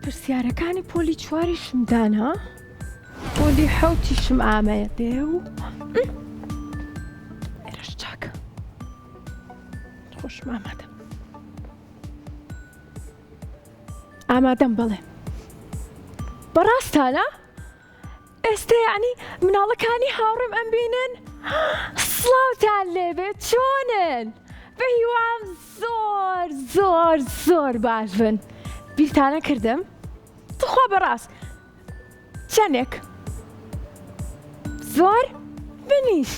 پرسیارەکانی پۆلی چواریشم دانا پۆلی حەوتیشم ئامەیە دێ و ئێرەش چاکە خۆشم ئامادەم بڵێ بەڕاستانە ئێستا یعنی مناڵەکانی هاوڕێم ئەم بینن سڵاوتان لێبێت چۆنن بەهیوام زۆر زۆر زۆر باش بن بیرتانە کردم دخوا بەڕاست چەندێک زۆر منیش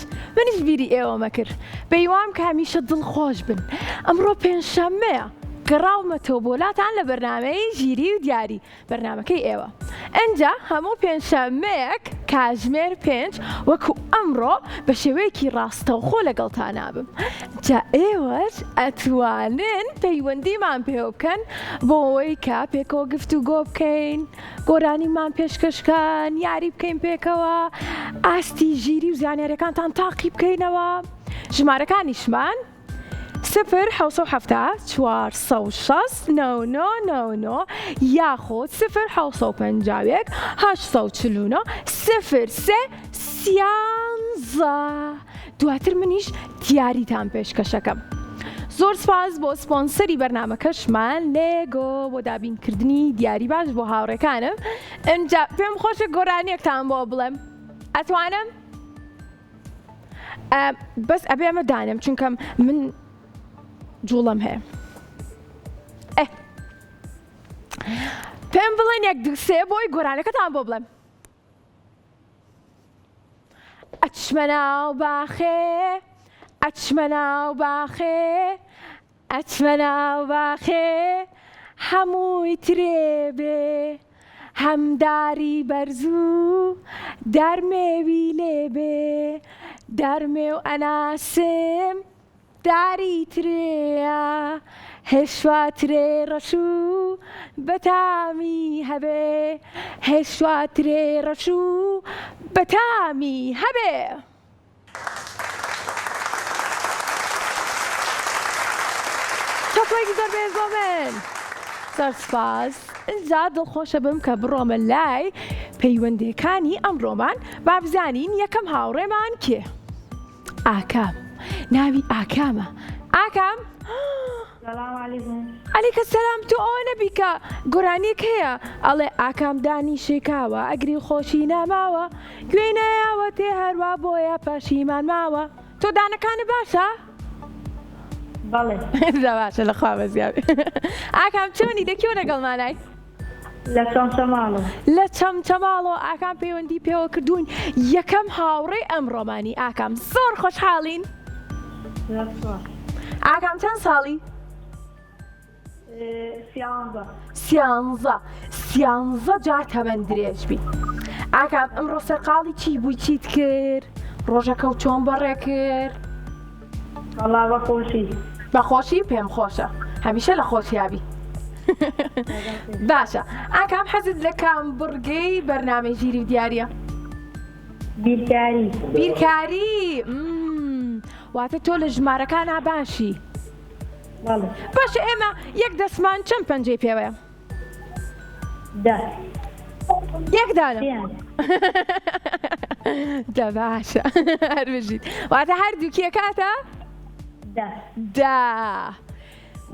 بیری ئێوەمە کرد بەهیوام کە هەمیشە دڵخۆش بن ئەمڕۆ پێنجشەممەیە گەڕاومەتەوە بۆلاتان لە بەرنامەی ژیری و دیاری بەرنامەکەی ئێوە ئەنجا هەموو پێنجشەممەیەک کاتژمێر 5 وەکو ئەمڕۆ بە شێوەیەکی ڕاستەوخۆ لەگەڵتان نابم جا ئێوەش ئەتوانن پەیوەندیمان پێ بکەن بۆ ئەوەی کە پێکەوە گفتوگۆ بکەین گۆرانیمان پێشکەشکان یاری بکەین پێکەوە ئاستی ژیری و زانیاریەکانتان تاقی بکەینەوە ژمارەکانیشمان 0 460 99 یاخۆ 0 849 03 13 دواتر منیش دیاریتان پێشکەشەکەم زۆر سپاس بۆ سپۆنسەری بەرنامەکەشمان لێگۆ بۆ دابینکردنی دیاری باش بۆ هاوڕێکانم ئەنجا پێم خۆشە گۆرانیەکتان بۆ بڵێم ئەتوانم؟ بەس ئەبێ ئەمە دانم چونکە من جوڵم هەیە پێم بڵێن 1 2 3 بۆی گۆرانەکەتان بۆ بڵێم ئەچمە ناو باخێ ئەچمە ناو باخێ ئەچمە ناو باخێ هەمووی ترێبێ هەمداری بەرزوو دەرمێوی لێبێ دەرمێ و ئەناسم داری ترێە هێشواترێ ڕەشوو بەتامی هەبێ هێشواترێ ڕەشوو بەتامی هەبێ چاپۆیەکی زۆر بێز بۆ من زۆر سپاس ئینجا دڵخۆشە بم کە بڕۆمە لای پەیوەندیەکانی ئەمڕۆمان با بزانین یەکەم هاوڕێمان کێ ئاکام ناوی ئاکامە ئاکام عەلیکە سەلام تۆ ئەوە نەبی کە گۆرانیەک هەیە ئەڵێ ئاکام دانی شێکاوە ئەگری خۆشی ناماوە گوێی نایاوە تێ هەروە بۆیە پەشیمان ماوە تۆ دانەکانت باشە؟ بەڵێ باشە لەخوا بەزیابێ ئاکام چۆنی دەکیەوە لەگەڵمانای؟ لە چەمچەماڵەوە لە چەمچەماڵەوە ئاکام پەیوەندی پێوە کردوون یەکەم هاوڕێ ئەمڕۆمانی ئاکام زۆر خۆشحاڵین ئاکام چەند ساڵی؟ 11 جار تەمەن درێژبی ئاکام ئەمڕۆ سەرقاڵی چی بووی چیت کرد؟ ڕۆژەکە و چۆن بەڕێ کرد؟ وەڵا بەخۆشی بەخۆشی پێم خۆشە هەمیشە لە خۆشیابی باشە ئاکام حەزت لە کام بڕگەی بەرنامەی ژیری و دیاریە؟ بیرکاری واتە تۆ لە ژمارەکانە باشی باشە ئێمە یەک دەسمان چەند پەنجەی پێوەیە؟ 1 دانم دە باشە هەر بژیت واتە هەردووکیە کاتە؟ 10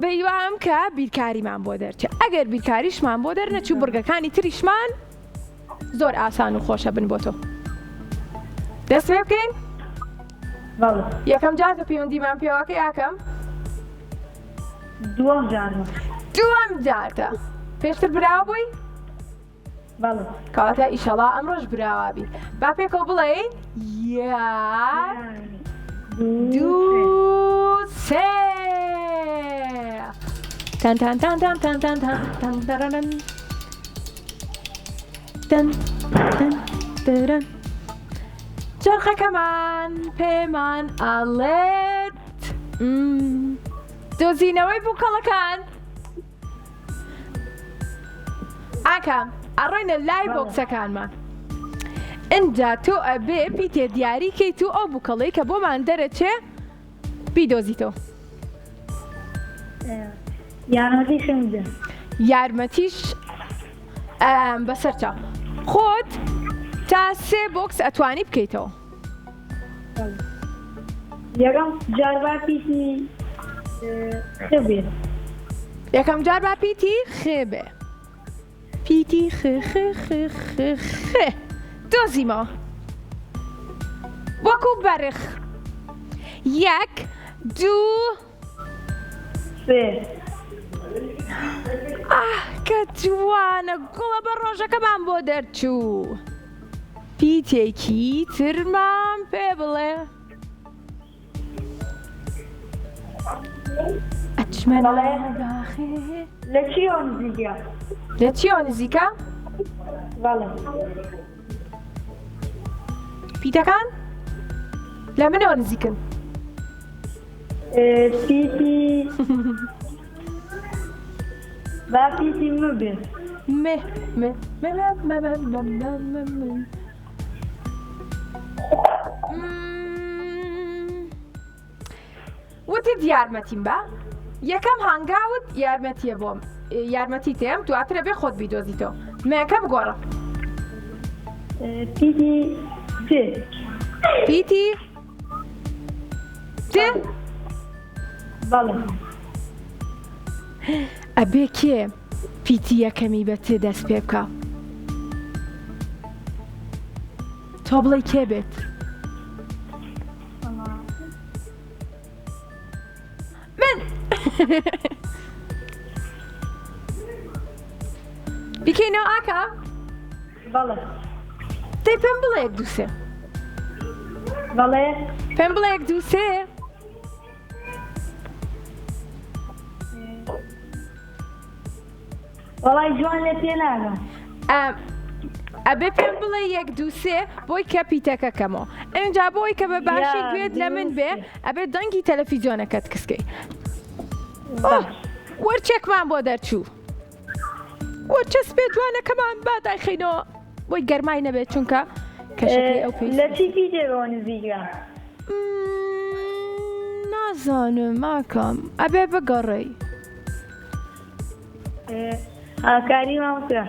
بەیوام کە بیرکاریمان بۆ دەرچێت ئەگەر بیرکاریشمان بۆ دەرنەچوو بڕگەکانی تریشمان زۆر ئاسان و خۆشە بن بۆ تۆ دەست پێ بکەین؟ یەکەم جارتە پەیوەندیمان پێوەکەی ئاکەم؟ دووەم جارتە پێشتر براوە بووی؟ کەواتە ئیشەڵا ئەمڕۆژ براوابی با پێکەوە بڵێین 1 2 3 تان تان تان تان تان تان تان تان تان تان جەرخەکەمان پێمان ئاڵێت دۆزینەوەی بووکەڵەکان ئاکام ئەڕۆینە لای بۆکسەکانمان ئینجا تۆ ئەبێ پیتێ دیاریکەی تو ئەو بووکەڵەی کە بۆمان دەرەچێ بیدۆزیتەوە یارمەتیشم بدە یارمەتیش بەسەرچە خۆت تا 3 بۆکس ئەتوانی بکەیتەوە. یەکەم جار با پیسی خێ یەکەم جار با پیتی خێ بێ. پیتی خێ دۆزیمەوە وەکو بەرخ. 1 2 3 کە جوانە گوڵە بە ڕۆژەکەمان بۆ دەرچوو. پیتێکی ترمان پێ بڵێ. ئەچمەە لە چی ئەو نزیکە؟ لە چیۆ نزیکە؟ بەڵێ پیتەکان لە منەوە نزیکن. پیسی با پیسی مبێ وتت یارمەتیم بە یەکەم هەنگاوت یارمەتیە بۆم یارمەتی تێم دواترە بێ خۆت بیدۆزیتەوە. مەکە بگۆڕە. پیسی ت پیتی ت بەڵێ ئەبێ کێ پیتی یەکەمی بە تێ دەست پێ بکە. تۆ بڵێ کێ بێت. من بیکەینەوە ئاکا. بەڵێ دەی پێم بڵێ 1 2 3 بەڵێ پێم بڵێ 1 2 3 وەڵای جوان لێ پێ ناگەم. ئەبێ پێم بڵێ 1 2 3 بۆی کە پیتەکە کەمەوە. ئەنجا بۆی کە بە باشی گوێت لە من بێ ئەبێ دەنگی تەلەڤیزیۆنەکەت کسکەی. وەرچێکمان بۆ دەرچوو. وەرچە سپێ جوانەکەمان با دایخینەوە بۆی گەرمای نەبێت چونکە کەشەکەی ئەو پێی. لە چی پیتێەوە نزیکە؟ نازانم ماکەم ئەبێ بگەڕێی. هاوکاری مامۆستا.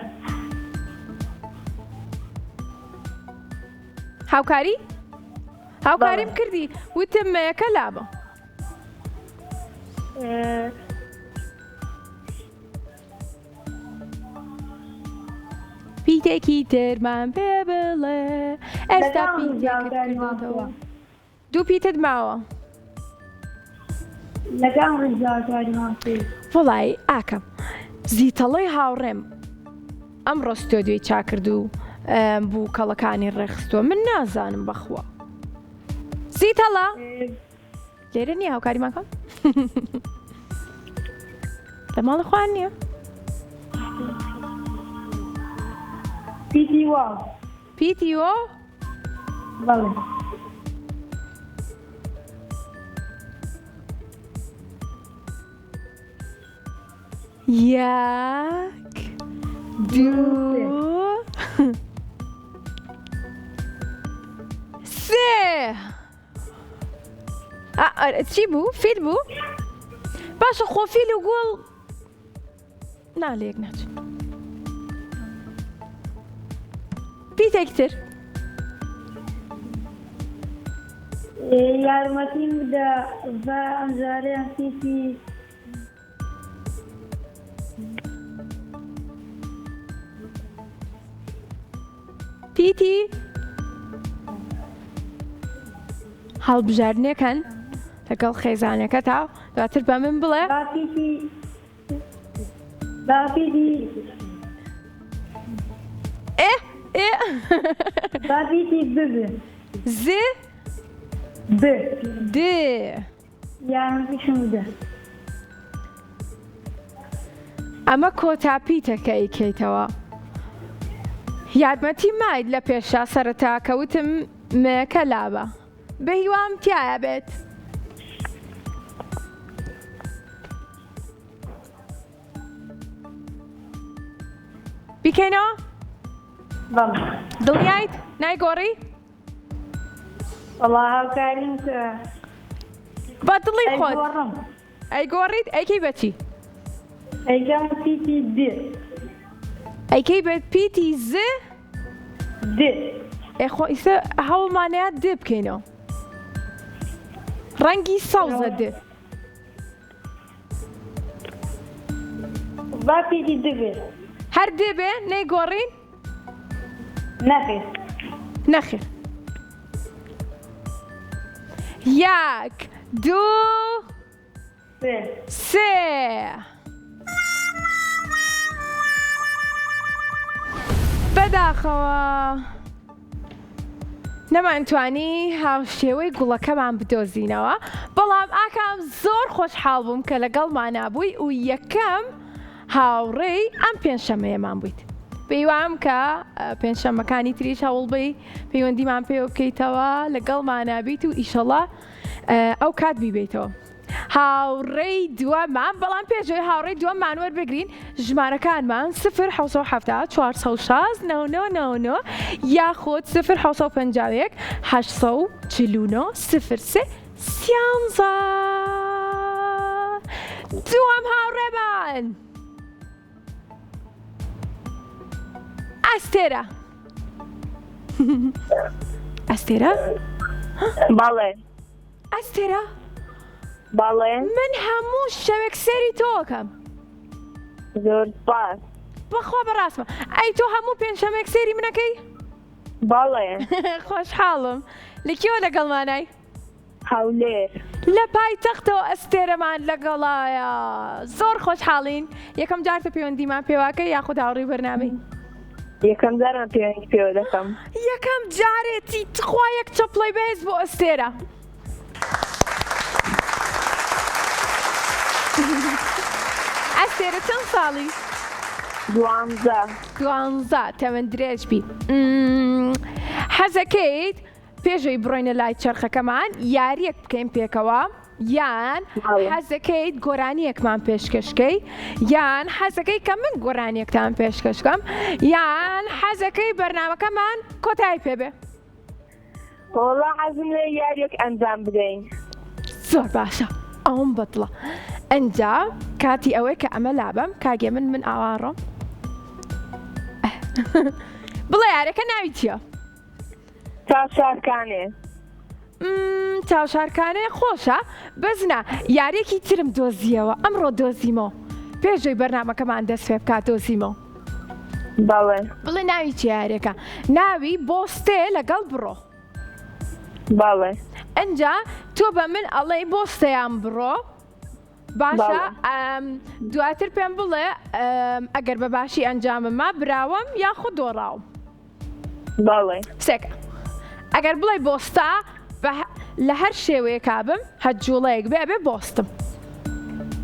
هاوکاری؟ هاوکاریم کردی وتم مەیەکە لابە. پیتێکی ترمان پێ بڵێ ئێستا پیتێکت کردەوە. 2 پیتت ماوە. لەگەڵ ڕزگارکاری مامۆستا. وەڵای ئاکەم زیتەڵەی هاوڕێم ئەمڕۆ ستۆدیۆی چاکرد و بوو کەڵەکانی ڕێخستووە. من نازانم بەخوا. زیتەڵە لێرە نییە هاوکاریمان کەم؟ لە ماڵی خوان نییە؟ پیتی وا پیتی وە؟ بەڵێ یەک 2 3 چی بوو؟ فیل بوو؟ باشە خۆ فیل و گوڵ نالێک ناچ. پیتێکتر یارمەتیم بدە بە ئەمجارەیان پیسی پیتی هەڵبژاردنەکەن لەگەڵ خێزانەکە تا دواتر بە من بڵێ باپیتی باپیتی ببێ ز ب د یارمەتیشم بدە. ئەمە کۆتاپیتەکە ئیکەیتەوە. یارمەتی ماید لە پێشا سەرەتا کەوتم مەیەکە لابە بە هیوام تایە بێت. بیکەینەوە؟ بەڵێ دڵنیایت نایگۆڕی؟ وەڵا هاوکاریم کە بە دڵی خۆت ئەیگۆڕم ئەیگۆڕیت ئەیکەی بەچی؟ ئەیگەم پیتی دێ ئەیکەی بێت پیتی ز د ئێخۆ ئیسە هەوڵمانەیە د بکەینەوە ڕەنگی سەوزە د با پیتی دبێت هەر د بێ نەیگۆڕین نەخێت نەخێر یەک دوو سێ سێ بەداخەوە نەمانتوانی هاوشێوەی گوڵەکەمان بدۆزینەوە بەڵام ئاکام زۆر خۆشحاڵ بووم کە لەگەڵمانە بووی و یەکەم هاوڕێی ئەم پێنجشەمەیەمان بوویت پێیوام کە پێنجشەمەکانی تریش هەوڵبەی پەیوەندیمان پێ بکەیتەوە لەگەڵمانە بیت و ئیشەڵا ئەو کات بیبێتەوە هاوڕێی دووەمان بەڵام پێشەوەی هاوڕێی دووەممان وەربگرین ژمارەکانمان 0 460 99 یاخود 0 851 849 03 13 دووەم هاوڕێمان ئەستێرە ئەستێرە بەڵێ ئەستێرە بەڵێ من هەموو شەوێک سێری تۆکەم زۆر سپاس بەخوا بەڕاستمە ئەی تۆ هەموو پێنجشەمێک سێری منەکەی بەڵێ خۆشحاڵم لەکیەوە لەگەڵمانای هەولێر لە پایتەختەوە ئەستێرەمان لەگەڵایە زۆر خۆشحاڵین یەکەم جارتە پەیوەندیمان پێواکە یاخود هاوڕێی بەرنامەی یەکەم جارم پەیوەندی پێوە دەکەم یەکەم جارێتی تخوا یەک چەپڵەی بەهێز بۆ ئەستێرە ئەستێرە چەند ساڵی؟ 12 تەمەند درێژ بی حەزەکەیت پێشەوەی بڕۆینە لای چرخەکەمان یاریەک بکەین پێکەوە یان حەزەکەیت گۆرانیەکمان پێشکەشکەی یان حەزەکەی کە من گۆرانیەکتان پێشکەشکەم یان حەزەکەی بەرنامەکەمان کۆتایی پێبێ وەڵا حەزم لێ یاریەک ئەنجام بدەین زۆر باشە ئەوم بەدڵە ئەنجا کاتی ئەوەی کە ئەمە لابم کاگێ من ئاوارڕۆم بڵێ یارەکە ناوی چییە؟ چاوشارکانێ چاوشارکانێ خۆشە بەزنە یاریەکی ترم دۆزیەوە ئەمڕۆ دۆزیمەوە پێشەوەی بەرنامەکەمان دەست پێ بکات دۆزیمەوە بەڵێ بڵێ ناوی چی یارەکە ناوی بۆستێ لەگەڵ بڕۆ بەڵێ ئەنجا تۆ بە من ئەڵێ بۆستەیان بڕۆ باشە دواتر پێم بڵێ ئەگەر بە باشی ئەنجاممە براوەم یاخود دۆڕاوم بەڵێ سێکە ئەگەر بڵێ بۆستا لە هەر شێوەیە کابم هەجووڵەیەک بێ ئەبێ بۆستم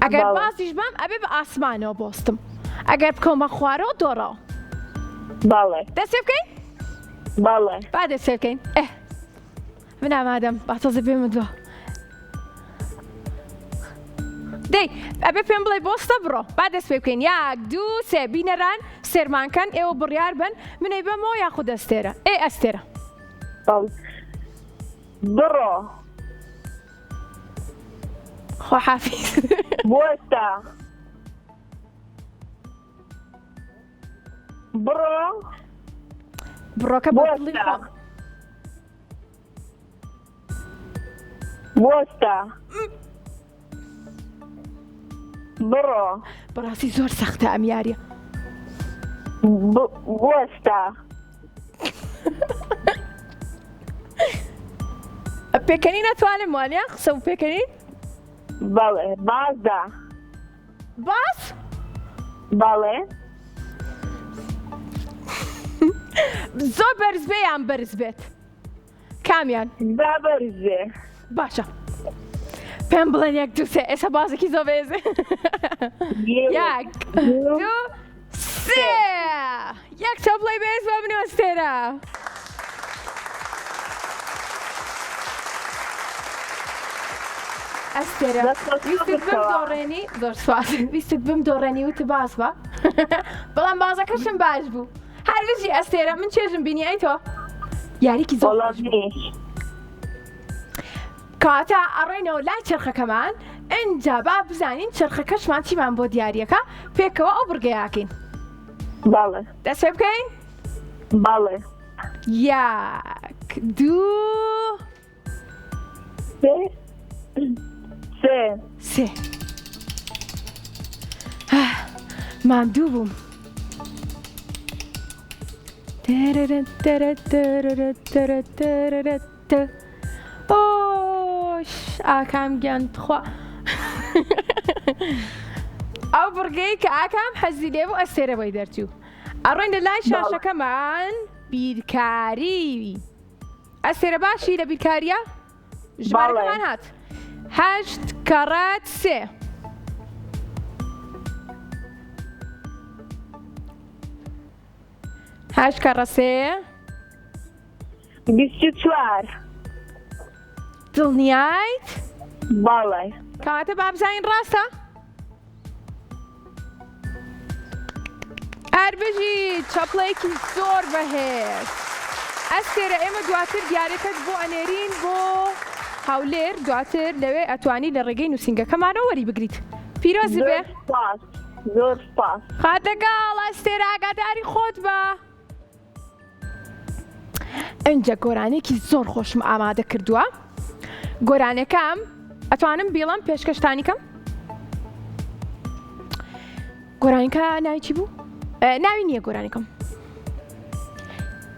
ئەگەر بازیش بام ئەبێ بە ئاسمانەوە بۆستم ئەگەر بکەومە خوارەوە دۆڕاوە بەڵێ دەستێ بکەین؟ بەڵێ با دەستێ بکەین من ئامادەم با تۆزە پێمە دووە دەی ئەبێ پێم بڵێ بۆستە بڕۆ با دەست پێ بکەین یاک دوو سێ بینەران سێرمانکەن ئێوە بڕیار بن منەی بەمەوە یاخود ئەستێرە ئەستێرە بڕۆ خۆحافیز بۆستە بڕۆ بڕۆکە بۆڵی خۆم بۆستە بڕۆ بەڕاستی زۆر سەختە ئەم یاریە بۆستە پێکەنی نەتوانم وانە قسە و پێکەنین؟ بەڵێ بازدا باس؟ بەڵێ زۆر بەرز بێ یان بەرز بێت کامیان؟ با بەرزێ باشە پێم بڵێن یەک دوو سێ ئێستا بازێکی زۆر بێزێ یەک دوو سێ یەک چەپڵەی بێز بۆ من ئەستێرە ئەستێرە ویستت بم دۆڕێنی زۆر سوپاس ویستت بم دۆڕێنی وتە باس بە بەڵام بازەکەشم باش بوو هەرگیزی ئەستێرە من چێژم بینی ئەی تۆ یاریکی زۆر کاتە ئەڕێنەوە لای چرخەکەمان ئەنجا با بزانین چرخەکەشمان چیمان بۆ دیارەکە پێکەوە ئەو بڕگەیاکەین بەڵێ دەست پێ بکەین بەڵێ 1 2 سێ 3 ماندوو بووم ئۆش ئاکام گیانتخوا ئەو بڕگەی کە ئاکام حەزی لێ بوو ئەستێرە بۆی دەرچوو ئەڕۆین لە لای شاشەکەمان بیرکاری ئەستێرە باشی لە بیرکاریە ژمارەکەمان هات 8 کەڕەت 3 8 کەڕە 3 24 دڵنیایت بەڵێ کەواتە بابزانین ڕاستە هەربژی چەپڵەیەکی زۆر بەهێز ئەستێرە ئێمە دواتر دیارەکەت بۆ ئەنێرین بۆ هاولێر دواتر لەوێ ئەتوانی لە ڕێگەی نووسینگەکەمانەوە وەری بگریت پیرۆزی بێ زۆر سپاس خاتەگاڵ ئەستێرە ئاگاداری خۆت بە ئەنجە گۆرانێکی زۆر خۆشم ئامادە کردووە گۆرانەکەم ئەتوانم بیڵم پێشکەشتانی کەم گۆرانیکە ناوی چی بوو؟ ناوی نییە گۆرانەکەم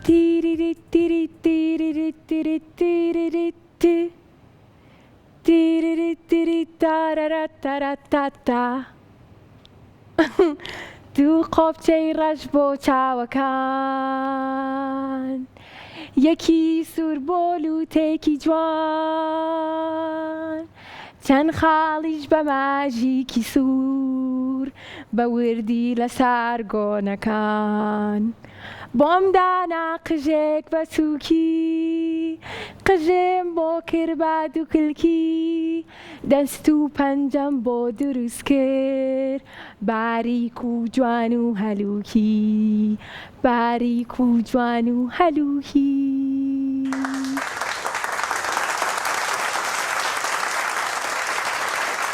تیریری تیری تیریری تیری تیریری تی تیریری تیری تارارا تاراتاتا دوو قۆپچەی ڕەش بۆ چاوەکان یەکی سوور بۆ لوتێکی جوان چەند خاڵیش بە ماژیکی سوور بە وردی لەسەر گۆنەکان بۆم دانا قژێک بە سووکی قژێم بۆ کرد بە دوو کلکی دەست و پەنجەم بۆ دروست کرد باریک و جوان و هەلووکی باریک و جوان و هەلووکی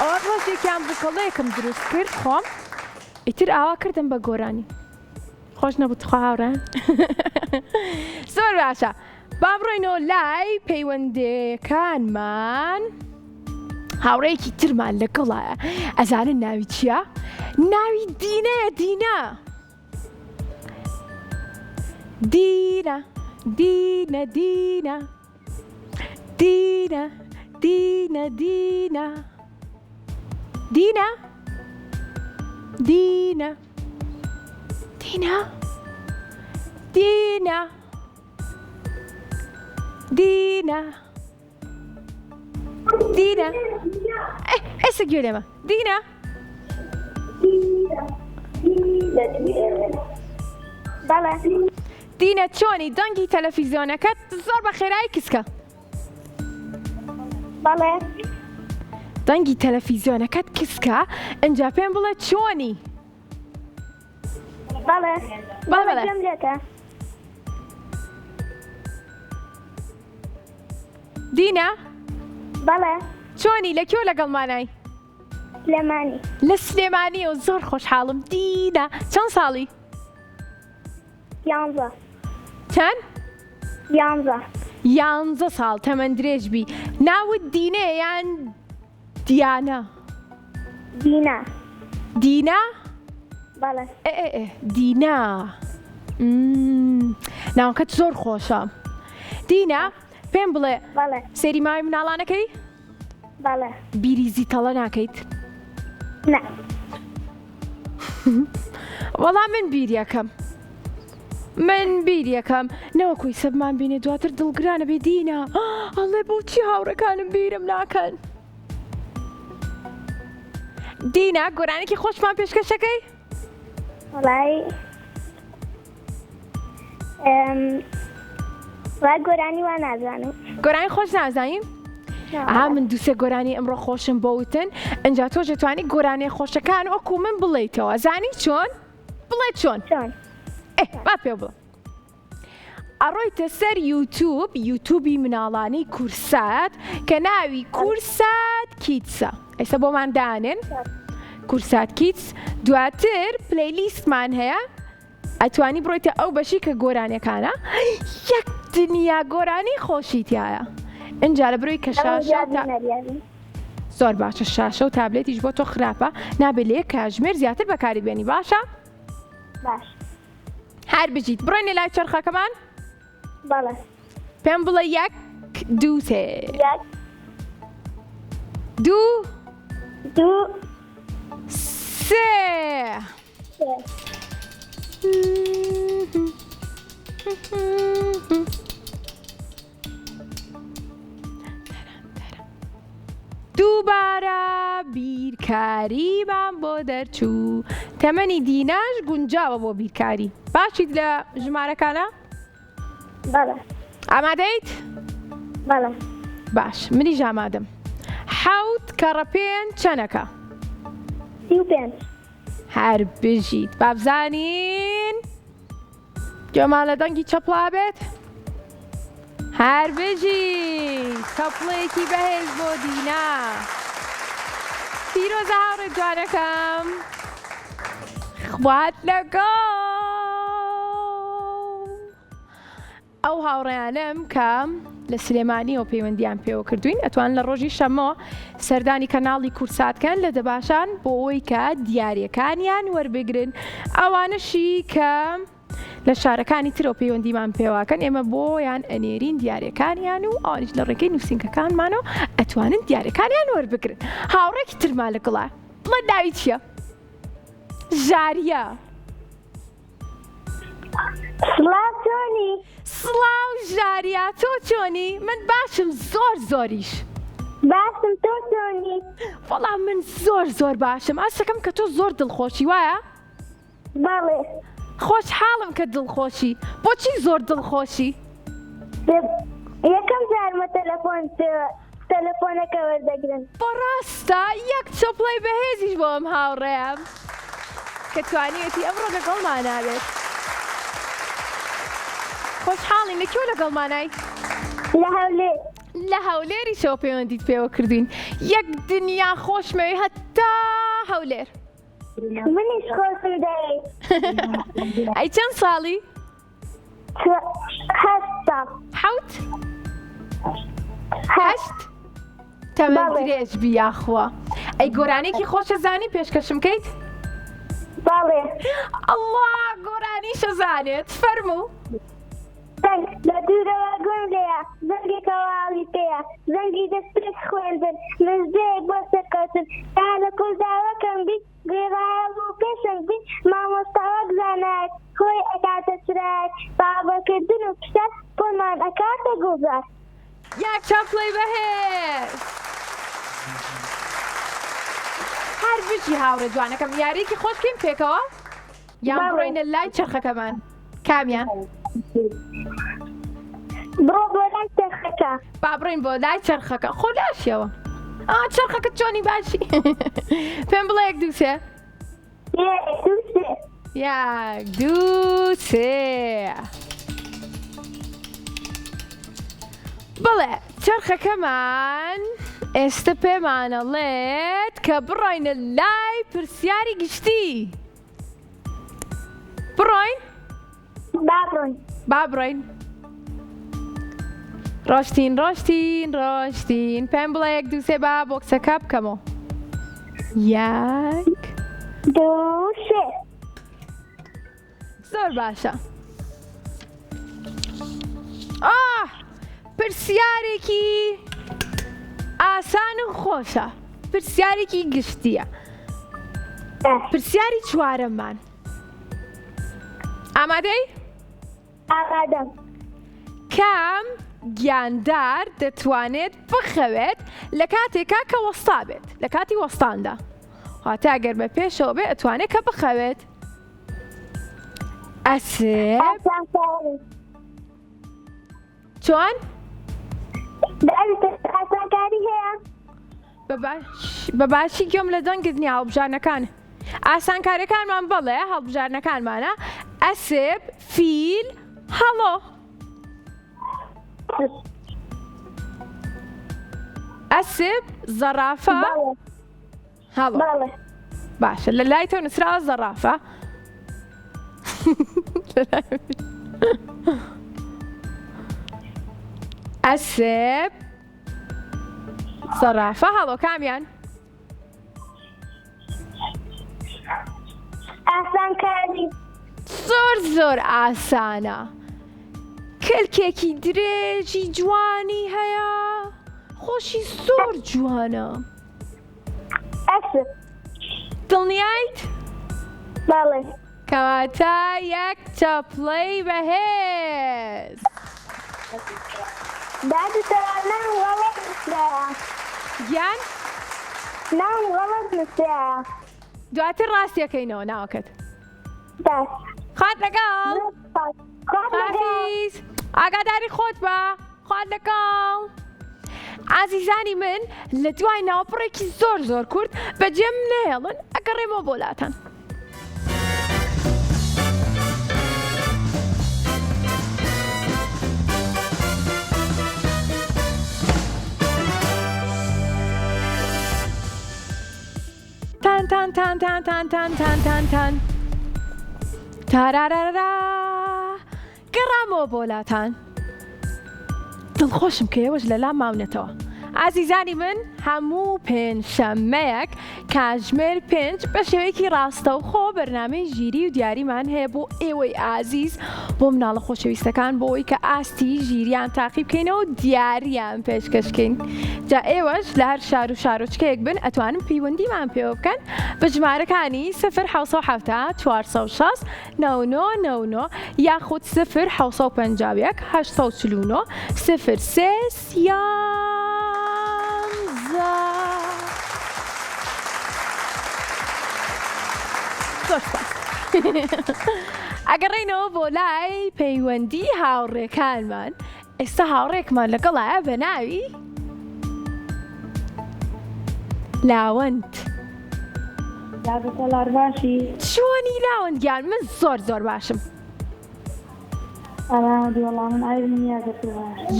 ئەوە ڕۆژێکیان بکەڵەیەکم دروست کرد خۆم ئیتر ئاوا کردم بە گۆرانی خۆش نەبوو تخوا هاوڕان زۆر باشە با بڕۆینەوە لای پەیوەندەکانمان هاوڕێیەکی ترمان لەگەڵایە ئەزانن ناوی چییە؟ ناوی دینەیە دینە دینە دینە دینە دینە دینە دینە دینە دینە دینە دینە دینە دینە ئێستا گوێ لێمە دینە بەڵێ دینە چۆنی دەنگی تەلەڤیزیۆنەکەت زۆر بە خێرایی کچکە بەڵێ دەنگی تەلەڤیزیۆنەکەت کچکە ئەنجا پێم بڵێ چۆنی بەڵێ بەڵێ گوێم لێتە دینە بەڵێ چۆنی لە کێو لەگەڵمانای سلێمانی لە سلێمانی و زۆر خۆشحاڵم دینە چەند ساڵی 11 چەند 11 11 ساڵ تەمەەن درێژبی ناوت دینەیە یان دیانە دینە دینە بەڵێ دینا ناوکەت زۆر خۆشە دینە پێم بڵێ بەڵێ سەیری ماوەی مناڵانەکەی بەڵێ بیری زیتەڵە ناکەیت نە وەڵام من بیریەکەم نەوەکوی سەبمان بینێ دواتر دڵگرانە بێ دینە ئەڵێ بۆچی هاوڕەکانم بیرم ناکەن دینە گۆرانێکی خۆشمان پێشکەشەکەی وڵای وای گۆرانی وا نازانم گۆرانی خۆش نازانیم من دووسێ گۆرانی ئەمڕۆ خۆشم بۆوتن ئەنجا تۆ دەتوانی گۆرانێ خۆشەکان وەکو من بڵێیتەوە زانی چۆن بڵێ چۆن با پێ بڵێ ئەڕۆیتە سەر یوتیوبی مناڵانی کورسات کە ناوی کورسات کیتسە ئێستا بۆمان دانێن کورسات کیتس دواتر پلەیلیستمان هەیە ئەتوانی بڕۆیتە ئەو بەشی کە گۆرانیەکانە یەک دنیا گۆرانی خۆشی تایە ئەجا لە بڕۆی کە شاشە زۆر باشە شاشە و تابلێتیش بۆ تۆ خراپە نابێت لە یەک کاتژمێر زیاتر بەکاری بێنی باشە؟ باش هەر بژیت بڕۆینە لای چرخەکەمان بەڵێ پێم بڵێ یەک دوو سێ یەک دوو دوو سێ سێ دووبارە بیرکاریمان بۆ دەرچوو تەمەنی دیناش گونجاوە بۆ بیرکاری باشیت لە ژمارەکانە؟ بەڵێ ئامادەیت؟ بەڵێ باش منیش ئامادەم حەوت کەڕە پێنج چەندەکە؟ 35 هەر بژیت بابزانین گوێمان لە دەنگی چەپڵا بێت هەر بژیت چەپڵێکی بەهێز بۆ دینا پیرۆزە هاوڕێ جوانەکەم خوات لەگەڵ ئەو هاوڕێیانم کە لە سلێمانیەوە پەیوەندیان پێوە کردوین ئەتوان لە ڕۆژی شەمەوە سەردانی کەناڵی کورساتکەن لە دەباشان بۆ ئەوەی کە دیاریەکانیان وەربگرن ئەوانەشی کە لە شارەکانی ترەوە پەیوەندیمان پێواکەن ئێمە بۆیان ئەنێرین دیارەکانیان و ئەوانیش لە ڕێگەی نووسینگەکانمانەوە ئەتوانن دیارەکانیان وەربگرن هاوڕێکی ترمان لەگەڵا بڵێ ناوی چییە؟ ژاریە سڵاو چۆنی؟ سڵاو ژاریا تۆ چۆنی؟ من باشم زۆریش باشم تۆ چۆنی؟ وەڵام من زۆر باشم ئاسەکەم کە تۆ زۆر دڵخۆشی وایە؟ بەڵێ خۆشحاڵم کە دڵخۆشی بۆچی زۆر دڵخۆشی؟ یەکەم جارمە تەلەفۆنەکە وەردەگرن بۆ ڕاستە یەک چۆپڵی بەهێزیش بۆ ئەم هاوڕێم کە توانیەتی ئەمڕۆ لەگەڵمان نابێت خۆشحاڵین لەکوێ لەگەڵمانای؟ لە هەولێر لە هەولێری شەوە پەیوەندیت پێوە کردوین یەک دنیا خۆشمەوی هەتا هەولێر منیش خۆشم دەوێت ئەی چەند ساڵی؟ 8 حەوت؟ 8 تەمەن درێژ بیاخوا ئەی گۆرانێکی خۆشە زانی پێشکەشم کەیت؟ بەڵێ ئەڵڵا گۆرانیشە زانێت فەرموو لە دوورەوە گوێم لێیە زەنگێکەوە ئاڵی پێیە زەنگی دەستپێک خوێندن مزدەیەک بۆ سەرکەوتن تا لە کورداوەکەم بیت گوێڕایە بوو پێشم بیت مامۆستاوەک زانایەت خۆی ئەکاتە سرایەت بابەکردن و پسە پۆلمان ئەکاتە گوزار یەک چەپڵی بەهێز هەر بژی هاوڕێ جوانەکەم یاریکی خۆش بکەین پێکەوە یان بڕۆینە لای چرخەکەمان کامیان؟ بڕۆ بۆ لای چرخەکە با بڕۆین بۆ لای چرخەکە خۆ لاشیەوە چرخەکە چۆنی باشی پێم بڵێ یەک دوو سێ یەک دوو سێ بڵێ چرخەکەمان ئێستا پێمانەڵێت کە بڕۆینە لای پرسیاری گشتی بڕۆین؟ با بڕۆین ڕۆشتین پێم بڵێ یەک دوو سێ با بۆکسەکە بکەمەوە یەک دوو سێ زۆر باشە پرسیارێکی ئاسان و خۆشە پرسیارێکی گشتیە پرسیاری چوارەممان ئامادەی؟ ئامادەم کام گیاندار دەتوانێت بخەوێت لە کاتێکا کە وەستا بێت لە کاتی وەستاندا واتە ئەگەر بە پێشەوە بێ ئەتوانێت کە بخەوێت ئەسێب چۆن؟ ئاسانکاری هەیە بە باشی گوێم لە دەنگت نییە هەڵبژارنەکانە ئاسانکاریەکانمان بەڵێ هەڵبژارنەکانمانە ئەسێب فیل هەڵۆ ئەسب زەرافە هەڵۆ باشە لە لای تۆ نووسراوە زەرافە السب صرافة هذا كاميان ئاسان کاری زۆر ئاسانە کلکێکی درێژی جوانی هەیە خۆشی زۆر جوانە ئەسب دڵنیایت بەڵێ کەواتە یەک چەپڵەی بەهێز دادتەوە نام غەڵەت نووسرایە گیان نام غەڵەت نووسرایە دواتر ڕاستیەکەینەوە ناوەکەت باش خات لەگەڵ خۆت لەگەڵ خافیز ئاگاداری خۆت بە خوات لەگەڵ عزیزانی من لە دوای ناوەپڕێکی زۆر کورت بەجێم نهێڵن ئەگەڕێمەوە بۆ لاتان تان تارارارا گەڕامەوە بۆ لاتان دڵخۆشم کە ئێوەش لە لام ماونەتەوە عزیزانی من هەموو پێنجشەممەیەک کاتژمێر 5 بە شێوەیەکی ڕاستەوخۆ بەرنامەی ژیری و دیاریمان هەیە بۆ ئێوەی ئازیز بۆ مناڵە خۆشەویستەکان بۆ ئەوەی کە ئاستی ژیریان تاقی بکەینەوە و دیاریان پێشکەشکەین جا ئێوەش لە هەر شار و شارۆچکەیەک بن ئەتوانن پەیوەندیمان پێوە بکەن بە ژمارەکانی 0 406 99 یاخود 0 751 849 03 ئەگەڕێینەوە بۆ لای پەیوەندی هاوڕێکانمان ئێستا هاوڕێکمان لەگەڵایە بە ناوی لاوەند باشی چۆنی لاوەندگیان من زۆر باشم دیوەڵام ئاینیا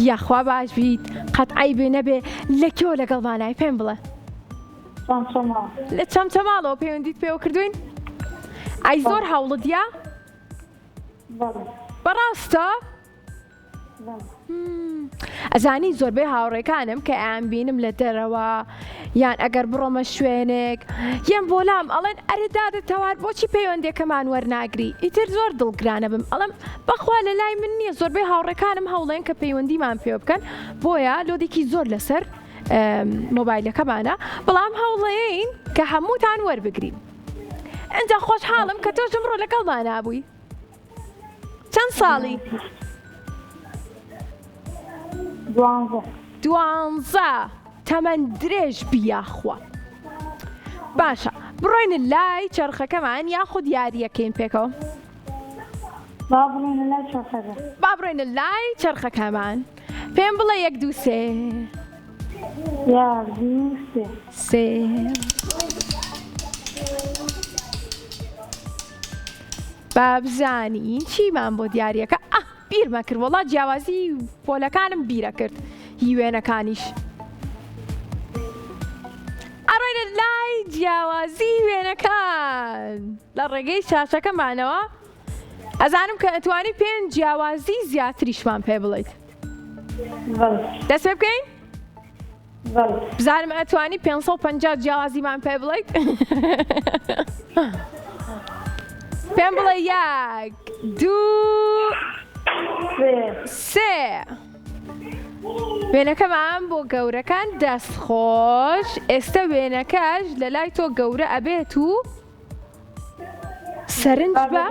یاخوا باش بیت قەت عیبێ نەبێ لەکێوە لەگەڵمانای پێم بڵێ لە چەمچەماڵەوە پەیوەندیت پێوە کردوین ئای زۆر هەوڵدیا بەڕاستە ئەزانی زۆربەی هاوڕێکانم کە ئەیان بینم لە دەرەوە یان ئەگەر بڕۆمە شوێنێک یان بۆلام ئەڵێن ئەرە دادەتەوار بۆچی پەیوەندێکەمان وەرناگری ئیتر زۆر دڵگرانە بم ئەڵم بەخوا لە لای من نییە زۆربەی هاوڕێکانم هەوڵێن کە پەیوەندیمان پێ بکەن بۆیە لۆدێکی زۆر لەسەر مۆبایلەکەمانە بەڵام هەوڵەیەین کە هەمووتان وەربگرین ئەنجا خۆشحاڵم کە تۆش ئەمڕۆ لەگەڵمان نابووی چەند ساڵی؟ 12 تەمەەن درێژ بیاخوا باشە بڕۆینە لای چرخەکەمان یاخود یاریەکەین پێکەوە با بڕۆینە لای چرخەکەمان پێم بڵێ 1 2 3 با بزانین چیمان بۆ دیارەکە بیرمە کرد وەڵا جیاوازی پۆلەکانم بیرە کرد هیوێنەکانیش ئەڕۆینە لای جیاوازی وێنەکان لە ڕێگەی شاشەکەمانەوە ئەزانم کە ئەتوانی پێنج جیاوازی زیاتریشمان پێ بڵێیت دەست پێ بکەین؟ بزانم ئەتوانی 550 جیاوازیمان پێ بڵێیت؟ پێم بڵێ 1 2 3 وێنەکەمان بۆ گەورەکان دەستخۆش ئێستا وێنەکەش لە لای تۆ گەورە ئەبێت و سەرنج بە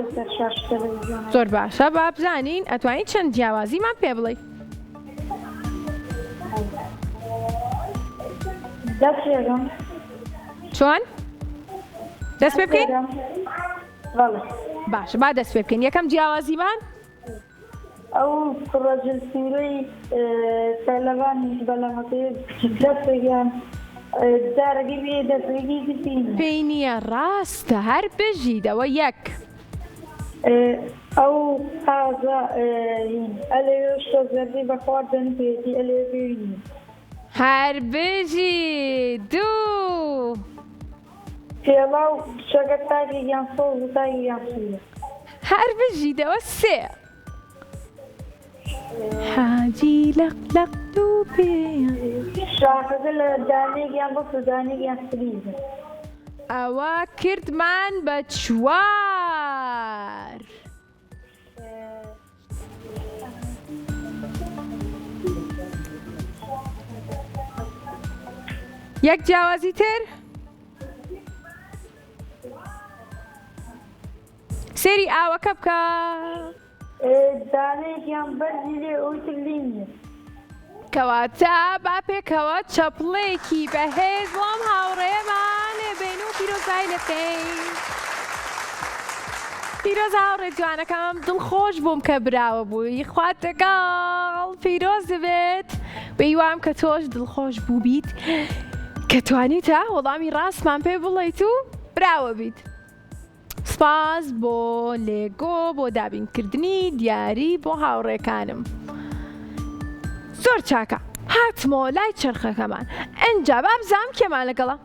زۆر باشە با بزانین ئەتوانین چەند جیاوازیمان پێ بڵێ چۆن؟ دەست پێ بکەین؟ باشە با دەست پێ بکەین یەکەم جیاوازیمان ئەو ڕەجلسیرەی سەلەوانیش بەلەمەکەی دەستێکیان جارەگی بێ دەستێکی بین پێی نییە ڕاستە هەر بژیدەوە 1 ئەو تازە ئەلێشتە زەردی بە خواردن پێێتی ئەلێ بێنی هەر بژی 2 پێڵاو شەگە تاگی یان سۆز و تاگی یان سوورە هەربژیدەوە سێ حاجی لەقلەقت و پێ شاخەکە لە دانێکیان بۆ دانێکیان فریزە ئەوە کردمان بە 4 یەک جیاوازی تر سێری ئاوەکە بکە دانێکیان بەرزی لێ ئەوی تر لینیە کەواتە با پێکەوە چەپڵێکی بەهێز بۆم هاوڕێمانێ بین و پیرۆزای لەکەین پیرۆز هاوڕێ جوانەکەم دڵخۆش بووم کە براوە بووی خوات لەگەڵ پیرۆز دەبێت بەیوام کە تۆش دڵخۆش بوو بیت کە توانیتە وەڵامی ڕاستمان پێ بڵێیت و براوە بیت سپاس بۆ لێگۆ بۆ دابینکردنی دیاری بۆ هاوڕێکانم زۆر چاکە هاتمەوە لای چرخەکەمان ئەنجا با بزانم کێمان لەگەڵە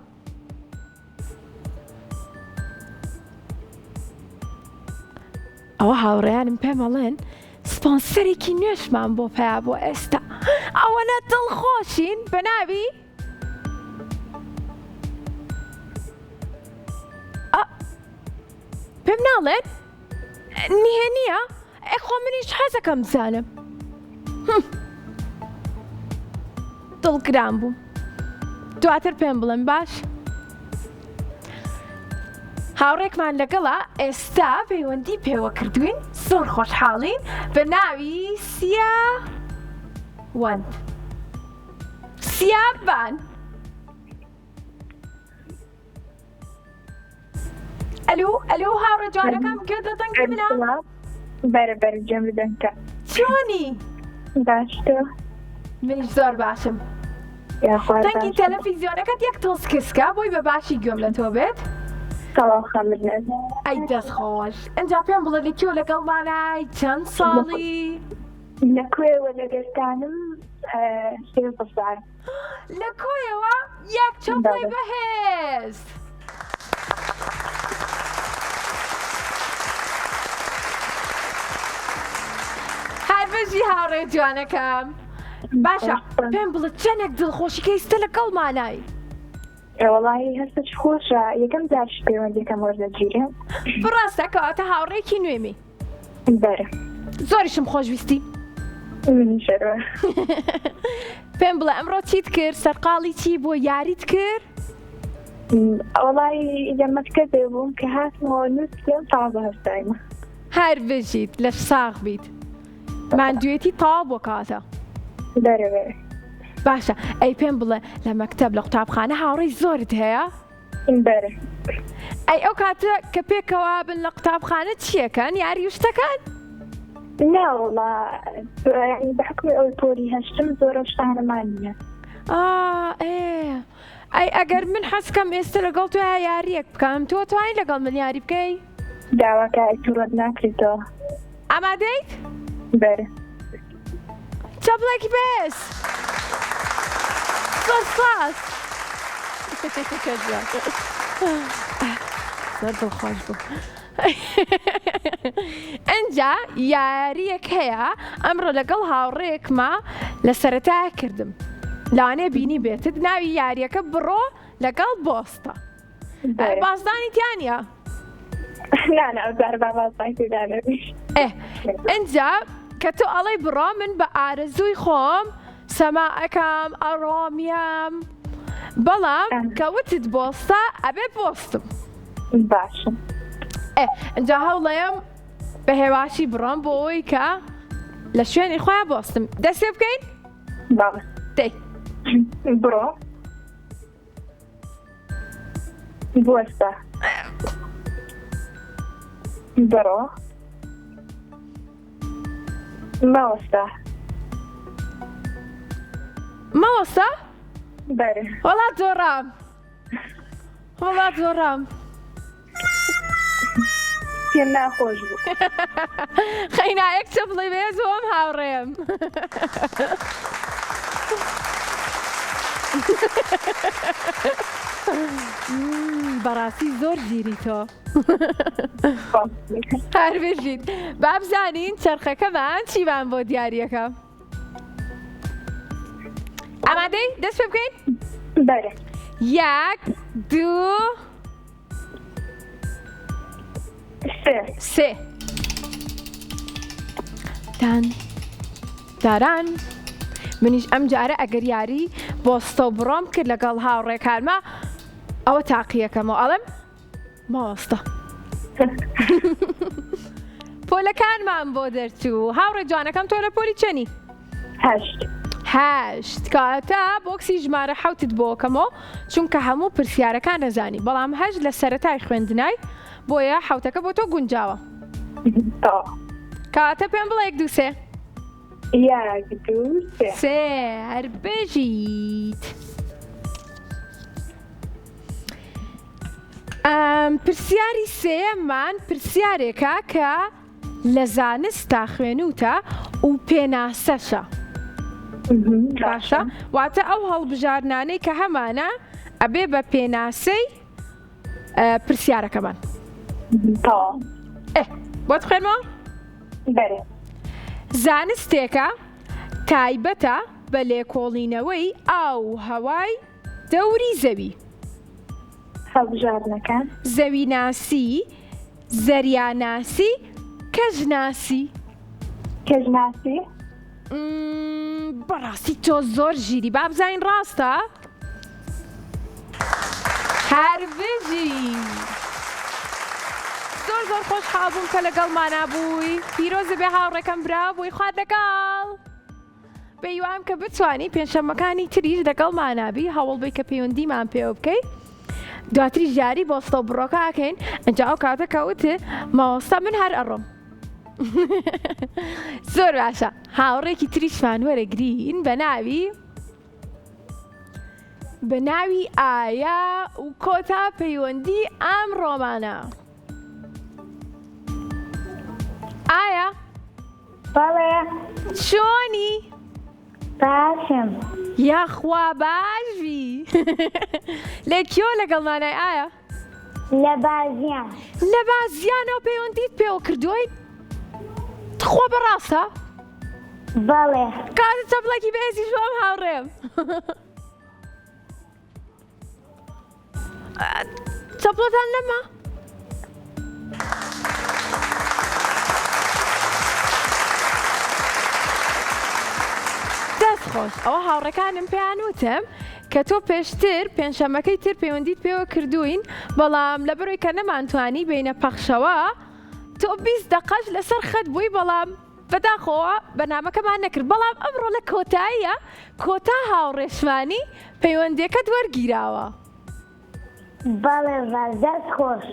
ئەوە هاوڕێیانم پێمەڵێن سپۆنسەرێکی نوێشمان بۆ پیا بۆ ئێستا ئەوەنە دڵخۆشین بە ناوی پێم ناڵێن نییە ئەخۆ منیش حەزەکەم بزانم دڵگران بووم دواتر پێم بڵێن باش هاوڕێکمان لەگەڵا ئێستا پەیوەندی پێوە کردوین زۆر خۆشحاڵین بە ناوی سیاوان سیابان ئەلو هاوڕێ جوانەکەم گوێتە دەنگی منە بەرەبەر جەم بدەنکە چۆنی باشتە منیش زۆر باشم دەنگی تەلەڤیزیۆنەکەت یەک تۆز کسکە بۆی بە باشی گوێم لە تۆ بێت ئەی دەستخۆش ئەنجا پێم بڵێ لەکوێ لەگەڵمانای چەند ساڵی لەکوێوە لەگەستانم سال لەکوێوە یەک چەپڵی بەهێز هەربژی هاوڕێ جوانەکەم باشە پێم بڵێ چەندێک دڵخۆشی کە ئێستا لەگەڵمانای وەڵی هەستش خۆشە یەکەم جارش پەیوەندیەکەم وەردەگیرێ بڕاستە کەواتە هاوڕێکی نوێمی بەرە زۆریشم خۆشویستی پێم بڵێ ئەمڕۆ چیت کرد سەرقاڵی چی بۆ یاریت کرد وەڵی لەمەکە دەبووم کە هاتمەوە نووسم تازە هەستایمە هەربژیت لەش ساغ بیت ماندوێتی تاوا بۆ کاتە بەرەبەر باشە ئەی پێم بڵێ لە مەکتەب لە قوتابخانە هاوڕێی زۆرت هەیە بەرە ئەی ئەو کاتە کە پێکەوە بن لە قوتابخانە چیەکەن یاری وشتەکەن ناوەڵا بەحکمی ئەوی پۆری هەشتم زۆرە شتانەمان نییە ئەی ئەگەر من حەزکەم ئێستا لەگەڵ تۆ یاریەک بکەم تۆ توانین لەگەڵ من یاری بکەی داواکە تووڕەت ناکرێتەوە ئامادەیت؟ بەرە چەپڵێکی بێز زۆر سپاس زۆر دڵخۆش بوو ئەنجا یاریەک هەیە ئەمڕۆ لەگەڵ هاوڕێکمە لە سەرەتایە کردم لەوانێ بینی بێتت ناوی یاریەکە بڕۆ لەگەڵ بۆستە بازدانی تیانە ئەنجا کە تۆ ئەڵێ بڕۆ من بە ئارەزووی خۆم سەماعەکەم ئەڕۆمیەم بەڵام کە وتت بۆستە ئەبێ بۆستم باشە ئەنجا هەوڵەیەم بە هێواشی بڕۆم بۆ ئەوەی کە لە شوێنی خۆیان بۆستم دەستێ بکەین؟ دەی بڕۆ بۆستە بڕۆ ماوەستە ماوەستە؟ بەرە وەڵات زۆرام وەڵات زۆرام پێم ناخۆش بوو خەینایەک چەپڵی بێز بۆم هاوڕێم بەڕاستی زۆر گیری تۆ هەربژیت با بزانین چرخەکەمان چیمان بۆ دیارەکە ئامادەی دەست پێ بکەین بەرە 1 2 3 دان داران منیش ئەم جارە ئەگەر یاری بۆستە و بڕۆم کرد لەگەڵ هاوڕێکانمە ئەوە تاقیەکەمەوە ئەڵم ماوەستە پۆلەکانمان بۆ دەرچوو هاوڕێ جوانەکەم تۆ لە پۆلی چەنی؟ 8 کاتە بۆکسی ژمارە 7ت بۆکەمەوە چونکە هەموو پرسیارەکان دەزانی بەڵام 8 لە سەرەتای خوێندنای بۆیە 7ەکە بۆ تۆ گونجاوە کاتە پێم بڵێ 1 2 3 1 2 3 هەربژیت پرسیاری سێمان پرسیارێکە کە لە زانستا خوێنوتە و پێناسەشە باشە واتە ئەو هەڵبژارنانەی کە هەمانە ئەبێ بە پێناسەی پرسیارەکەمان بۆت خوێنمەوە بەرە زانستێکە تایبەتە بە لێکۆڵینەوەی ئاو هەوای دەوری زەوی هەڵبژارنەکان زەویناسی زەریاناسی کەژناسی کەژناسی بەڕاستی تۆ زۆر ژیری با بزانین ڕاستە هەربژی زۆر خۆشحاڵ بووم کە لەگەڵمانە بووی پیرۆزە بێ هاوڕێکەم برا بووی خوارد لەگەڵ پێیوام کە بتوانی پێنجشەمەکانی تریش لەگەڵمانابی هەوڵ بی کە پەیوەندیمان پێوە بکەیت دواتری ژیاری بۆستە و بڕۆکە ئاکەین ئەنجا ئەو کاتە کەوتە ماوەستا من هەر ئەڕۆم زۆر باشە هاوڕێکی تریشمان وەرەگرین بە ناوی ئایا و کۆتا پەیوەندی ئەم ڕۆمانە ئایا بەڵێ چۆنی باشم یاخوا باشی لێ کێ لەگەڵمانای ئایا لە بازیان لە بازیانەوە پەیوەندیت پێوە کردووی خۆ بەڕاستە بەڵێ کاتە چەپڵێکی بێزی شۆم هاوڕێم چەپڵەتان لەما دەست خۆش ئەوە هاوڕەکانم پێیان وتم کە تۆ پێشتر پێنجشەمەکەی تر پەیوەندیت پێوە کردوین بەڵام لەبەرەوەی کە نەمانتوانی بینە پەخشەوە تۆ 20 دقەش لەسەر خەت بووی بەڵام بەداخەوە بەنامەکەمان نەکرد بەڵام ئەمڕۆ لە کۆتاییە کۆتا هاوڕێشمانی پەیوەندیەکەت وەرگیراوە بەڵێ دەست خۆش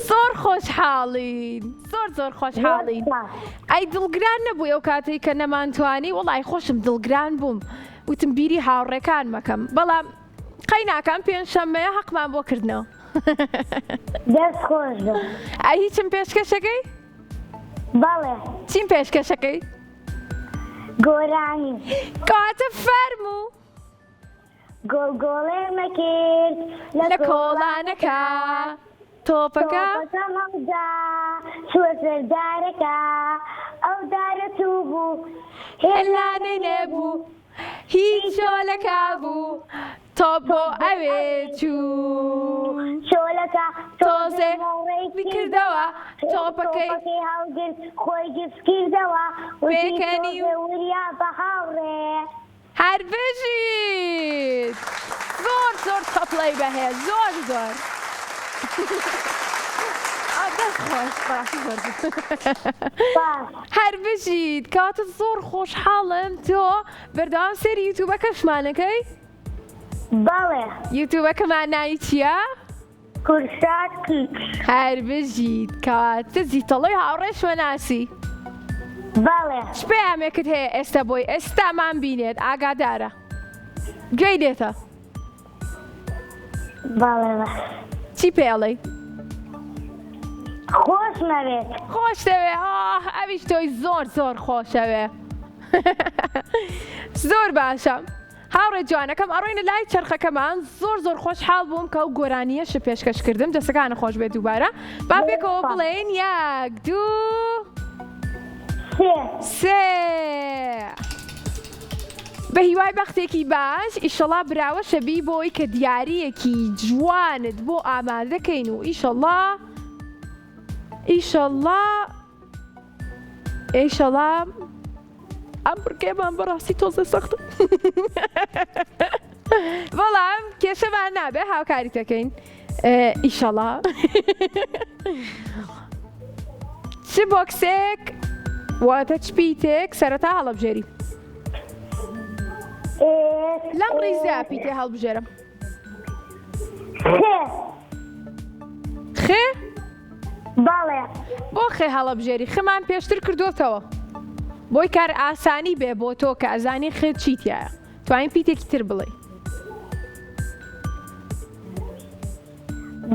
زۆر خۆشحاڵین زۆر خۆشحاڵین ئەی دڵگران نەبووی ئەو کاتێک کە نەمانتوانی وەڵای خۆشم دڵگران بووم وتم بیری هاوڕێکان مەکەم بەڵام قەی ناکەم پێنجشەممەیە حەقمان بۆ کردنەوە دەست خۆش ئەی هیچم پێشکەشەکەی بەڵێ چیم پێشکەشەکەی گۆرانی کاتە فەرموو گۆڵگۆڵێ مەکرد لە کۆڵانەکە تۆپەکە مەمدا چوە سەردارەکە ئەو دارە تو بوو هێلانەی نەبوو هیچ شۆلەکە بوو تۆ بۆ ئەوێ چوو شۆلەکە تۆزێ بکردەوە تۆپەکەی هەڵگرت خۆی گرت کردەوە پێکەنی وریا بە هاوڕێ هەربژیت زۆر تەپڵەی بەهەیە زۆر هەربژیت کاتە زۆر خۆشحاڵم تۆ بەردەوام سەری یوتیوبەکەشمانەکەی بەڵێ یوتیوبەکەمان ناوی چییە؟ کورسات کیک هەربژیت کاتە زیتەڵەی هاوڕێشمە ناسی بەڵێ چ پەیامێکت هەیە ئێستا بۆی ئێستامان بینێت ئاگادارە گوێی دێتە بەڵێ چی پێڵێ؟ خۆش نەوێت خۆش دەوێ ئەویش تۆی زۆر خۆشەوێ زۆر باشە هاوڕێ جوانەکەم ئەڕۆینە لای چرخەکەمان زۆر خۆشحاڵ بووم کە ئەو گۆرانیەشە پێشکەشکردم دەستەکانە خۆش بێت دووبارە با پێکەوە بڵێن 1 2 3 بە هیوای بەختێکی باش ئیشەڵا براوە شەبی بۆی کە دیارەیەکی جوانت بۆ ئامادەکەین و ئیشەڵا ئەم بڕکێمان بەڕاستی تۆزە سەختە بەڵام کێشەمان نابێ هاوکاری دەکەین ئیشەڵا چ بۆکسێک واتە چپیتێک سەرەتا هەڵەبژێری لەم ڕیزدا پیتێ هەڵبژێرم خێ بەڵێ بۆ خێ هەڵەبژێری خمان پێشتر کردوتەوە بۆی کار ئاسانی بێ بۆ تۆ کە ئەزانی خێ چیتیایە توانین پیتێکی تر بڵێ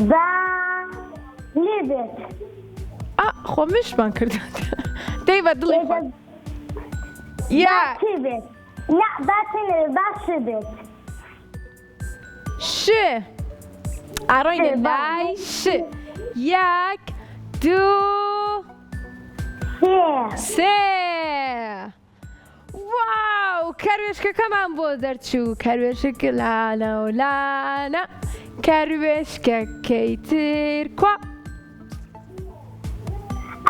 با لێبێت خۆ مشمان کردو دەی بە دڵی خۆ چی بێت نا باتنێ باش بێت ش ئاڕۆینە لای ش 1 2 3 واو کەروێشکەکەمان بۆ دەرچوو کەروێشکە لانە و لانە کەروێشکەکەی تر کوا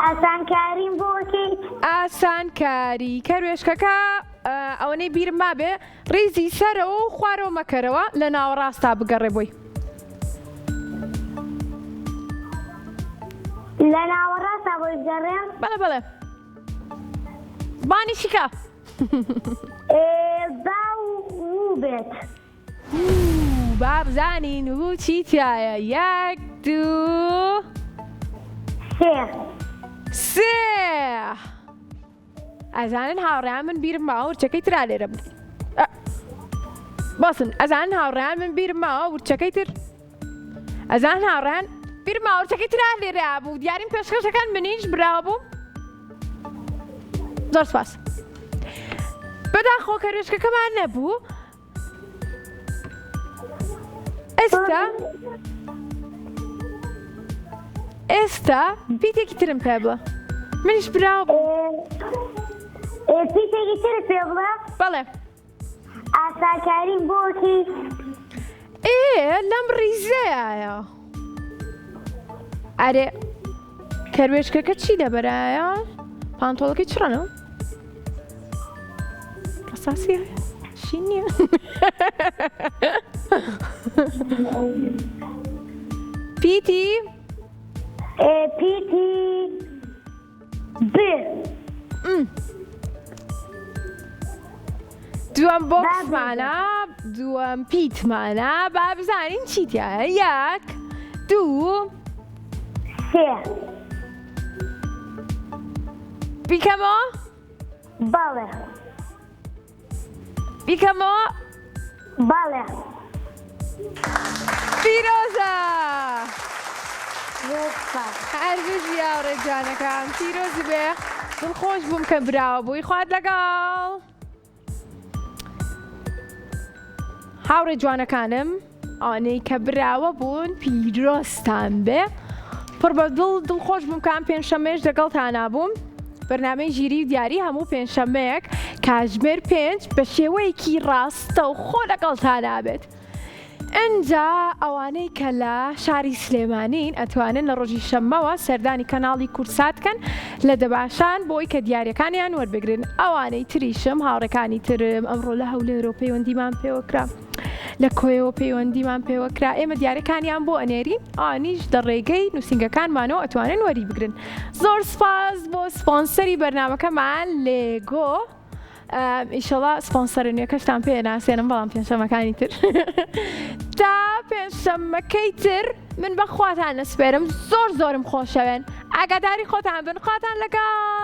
ئاسانکاریم بۆکەیت ئاسانکاری کەروێشکەکە ئەوەنەی بیرم مابێ ڕیزی سەرەوە و خوارەوە مەکەرەوە لە ناوەڕاستا بگەڕێ بۆی لە ناوەڕاستە بۆی بگەڕێم بەڵێ بانیشیکە با و بێت با بزانین و چیتیایە 1 2 3 ئەزانن هاوڕێیان من بیرم ماوە ورچەکەی ترا لێرە بوو باسن ئەزانن هاوڕێیان من بیرم ماوە ورچەکەی تر ئەزان هاوڕێیان بیرم ماوە ورچەکەی ترا لێرە بوو دیاریم پێشکەشەکان منیش براوە بووم زۆر سپاس بەداخۆ کەروێشکەکەمان نەبوو ئێستا پیتێکی ترم پێ بڵە منیش براوە بووم پیتێکی تر پێ بڵێ بەڵێ ئاسانکاریم بۆکی لەم ڕیزەیە ئەرێ کەروێشکەکە چی دەبەرایە پانتۆڵەکەی چڕەنە ڕساسیە شی نییە پیتی ب دووەم بۆکسمانە دووەم پیتمانە با بزانین چیتیایە 1 2 بیکەمەوە بەڵێ بیکەمەوە بەڵێ پیرۆزە هەرگیز یاوڕێ جوانەکان پیرۆزی بێ دڵخۆش بووم کە براوە بووی خوارد لەگەڵ هاوڕێ جوانەکانم ئەوانەی کە براوە بوون پیرۆستان بێ پڕ بە دڵخۆش بووم کە ئەم پێنجشەممەیەش لەگەڵتان بووم بەرنامەی ژیری و دیاری هەموو پێنجشەممەیەک کاتژمێر 5 بە شێوەیەکی ڕاستە و خۆ لەگەڵتان نابێت ئەنجا ئەوانەی کە لە شاری سلێمانین ئەتوانن لە ڕۆژی شەممەوە سەردانی کەناڵی کورساتکەن لە دەباشان بۆی کە دیارەکانیان وەربگرن ئەوانەی تریشم هاوڕەکانی ترم ئەمڕۆ لە هەولێرۆ پەیوەندیمان پێوەکرا لە کۆیەوە پەیوەندیمان پێوەکرا ئێمە دیارەکانیان بۆ ئەنێری ئانیش دەڕێگەی نووسنگەکانمانەوە ئەتوانن وەری بگرن زۆر سپاس بۆ سپۆنسەری بەرنامەکەمان لێگۆ ئیشەڵا سپۆنسەرە نوێکەشتان پێ ناسێنم بەڵام پێنجشەمەکانی تر تا پێنجشەممەکەی تر من بەخواتان نەسپێرم زۆرم خۆشەوێن ئاگاداری خۆتان بن خواتان لەگەڵ